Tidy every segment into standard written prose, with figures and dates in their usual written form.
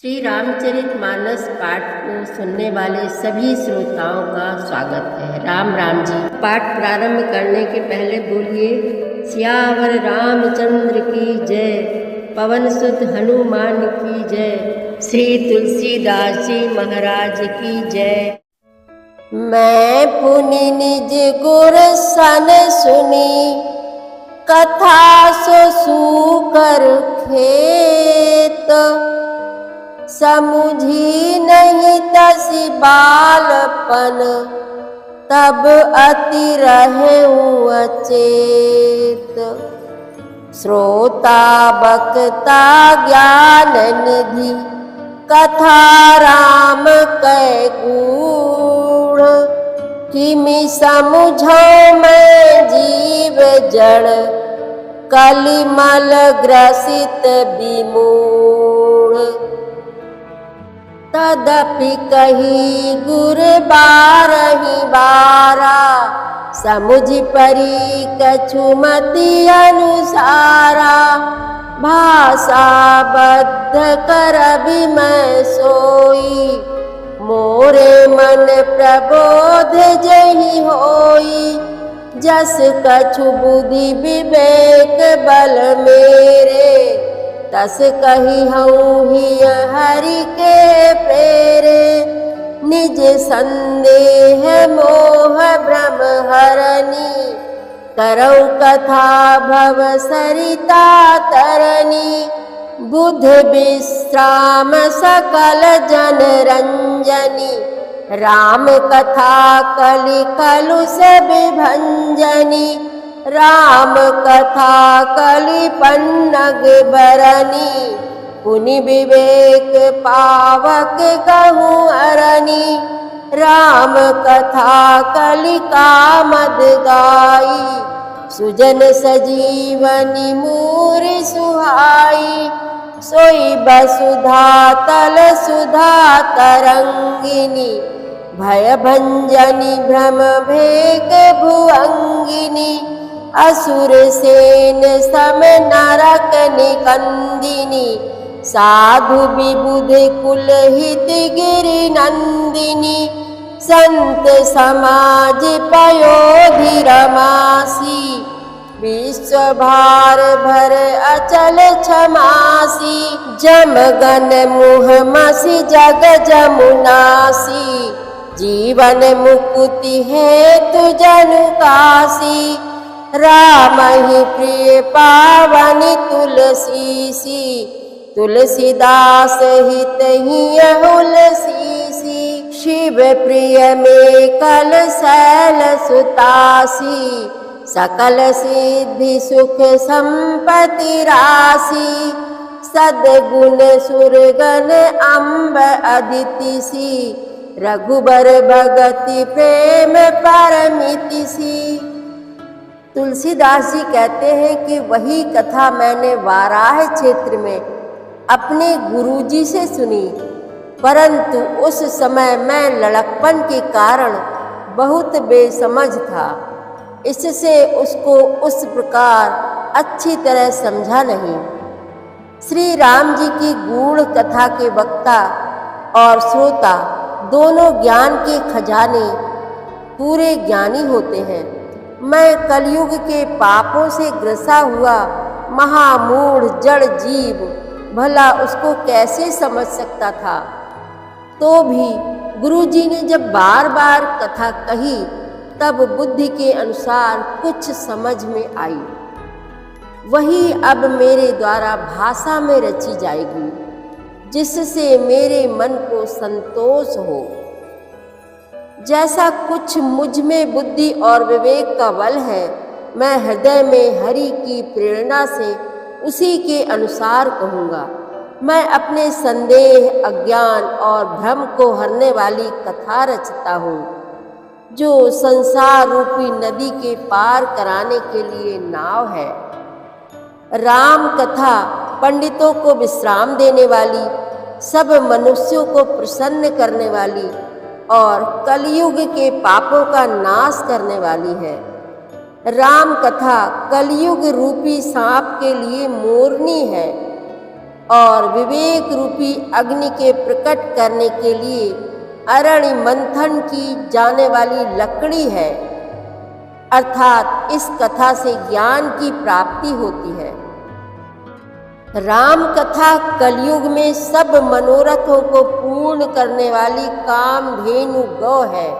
श्री रामचरितमानस पाठ को सुनने वाले सभी श्रोताओं का स्वागत है। राम राम जी। पाठ प्रारंभ करने के पहले बोलिए सियावर रामचंद्र की जय, पवन सुत हनुमान की जय, श्री तुलसीदास जी महाराज की जय। मैं पुनि निज गुर सन सुनी, कथा सो सूकर खेत, समुझी नहीं तसी बालपन, तब अति रहूं अचेत। श्रोता बक्ता ज्ञान निधि, कथा राम कै गूढ़, किमि समुझौ मैं जीव जड़, कलिमल ग्रसित विमूढ़। तदपि कही गुर बारहि बारा, समुझ परी कछु मति अनुसारा। भाषा बद्ध करबि मैं सोई, मोरे मन प्रबोध जहि होई। जस कछु बुद्धि विवेक बल मेरे, तस कही हऊँ ही हरि के प्रेरे। निज संदेह मोह भ्रम हरनी, करऊ कथा भव सरिता तरनी। बुध विश्राम सकल जन रंजनी, राम कथा कलि कलुष विभंजनी। राम कथा कलि पन्नग बरनी, पुनि विवेक पावक कहूँ अरनी। राम कथा कलि कामद गाई, सुजन सजीवनी मूरि सुहाई। सोई वसुधा तल सुधा तरंगिनी, भय भंजनी भ्रम भेक भुअंगिनी। असुर सेन सम नरक निकंदिनी, साधु विबुध कुल हित गिरि नंदिनी। संत समाज पयोधि रमासी, विश्व भार भर अचल क्षमासी। जमगन मुह मसी जग जमुनासी, जीवन मुकुति हेतु जनु कासी। राम ही प्रिय पावनी तुलसीसी, तुलसीदास हित ही हुलसीसी। शिव प्रिय में कल शैल सुतासी, सकल सिद्धि सुख संपत्ति राशि। सद्गुण सुरगन अम्ब अदिति सी, रघुबर भगति प्रेम परमिति सी। तुलसीदास जी कहते हैं कि वही कथा मैंने वाराह क्षेत्र में अपने गुरुजी से सुनी, परंतु उस समय मैं लड़कपन के कारण बहुत बेसमझ था, इससे उसको उस प्रकार अच्छी तरह समझा नहीं। श्री राम जी की गूढ़ कथा के वक्ता और श्रोता दोनों ज्ञान के खजाने पूरे ज्ञानी होते हैं। मैं कलयुग के पापों से ग्रसा हुआ महामूढ़ जड़ जीव भला उसको कैसे समझ सकता था। तो भी गुरुजी ने जब बार बार कथा कही, तब बुद्धि के अनुसार कुछ समझ में आई। वही अब मेरे द्वारा भाषा में रची जाएगी, जिससे मेरे मन को संतोष हो। जैसा कुछ मुझ में बुद्धि और विवेक का बल है, मैं हृदय में हरि की प्रेरणा से उसी के अनुसार कहूँगा। मैं अपने संदेह, अज्ञान और भ्रम को हरने वाली कथा रचता हूँ, जो संसार रूपी नदी के पार कराने के लिए नाव है। राम कथा पंडितों को विश्राम देने वाली, सब मनुष्यों को प्रसन्न करने वाली और कलयुग के पापों का नाश करने वाली है। राम कथा कलयुग रूपी सांप के लिए मोरनी है। और विवेक रूपी अग्नि के प्रकट करने के लिए अरणि मंथन की जाने वाली लकड़ी है, अर्थात इस कथा से ज्ञान की प्राप्ति होती है। राम कथा कलयुग में सब मनोरथों को पूर्ण करने वाली कामधेनु गौ है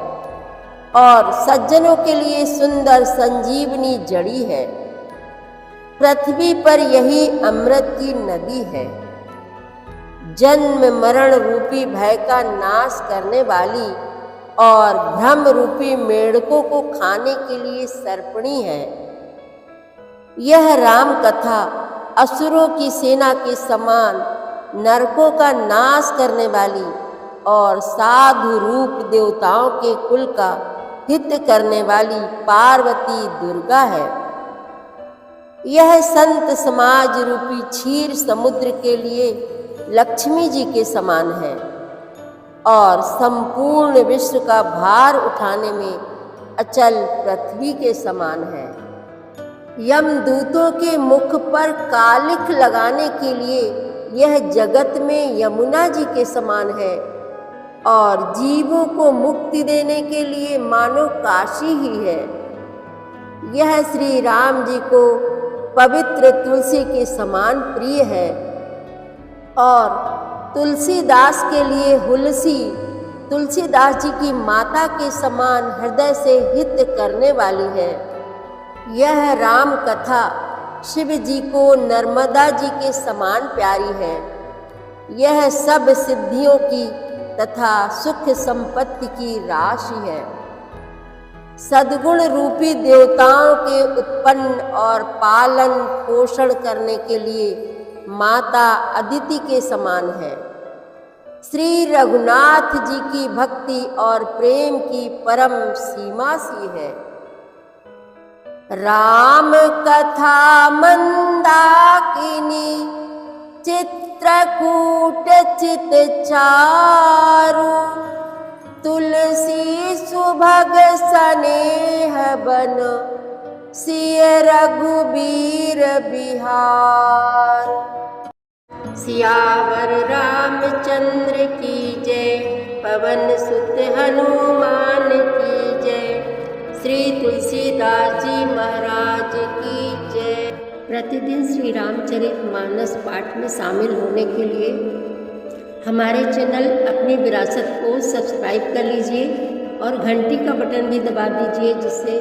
और सज्जनों के लिए सुंदर संजीवनी जड़ी है। पृथ्वी पर यही अमृत की नदी है, जन्म मरण रूपी भय का नाश करने वाली और भ्रम रूपी मेढकों को खाने के लिए सर्पणी है। यह राम कथा असुरों की सेना के समान नरकों का नाश करने वाली और साधु रूप देवताओं के कुल का हित करने वाली पार्वती दुर्गा है। यह संत समाज रूपी क्षीर समुद्र के लिए लक्ष्मी जी के समान है और संपूर्ण विश्व का भार उठाने में अचल पृथ्वी के समान है। यमदूतों के मुख पर कालिख लगाने के लिए यह जगत में यमुना जी के समान है और जीवों को मुक्ति देने के लिए मानो काशी ही है। यह श्री राम जी को पवित्र तुलसी के समान प्रिय है और तुलसीदास के लिए हुलसी तुलसीदास जी की माता के समान हृदय से हित करने वाली है। यह राम कथा शिव जी को नर्मदा जी के समान प्यारी है। यह सब सिद्धियों की तथा सुख संपत्ति की राशि है। सद्गुण रूपी देवताओं के उत्पन्न और पालन पोषण करने के लिए माता अदिति के समान है। श्री रघुनाथ जी की भक्ति और प्रेम की परम सीमा सी है। राम कथा मंदाकिनी चित्रकूट चित चारु तुलसी सुभग स्नेह बन सिय रघुबीर बिहार। सियावर रामचंद्र की जय, पवन सुत हनुमान की जय, श्री तुलसीदास जी महाराज की जय। प्रतिदिन श्री रामचरितमानस पाठ में शामिल होने के लिए हमारे चैनल अपनी विरासत को सब्सक्राइब कर लीजिए और घंटी का बटन भी दबा दीजिए, जिससे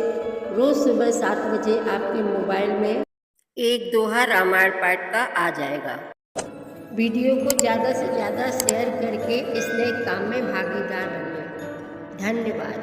रोज़ सुबह 7 बजे आपके मोबाइल में एक दोहा रामायण पाठ का आ जाएगा। वीडियो को ज़्यादा से ज़्यादा शेयर करके इस नए काम में भागीदार बनिए। धन्यवाद।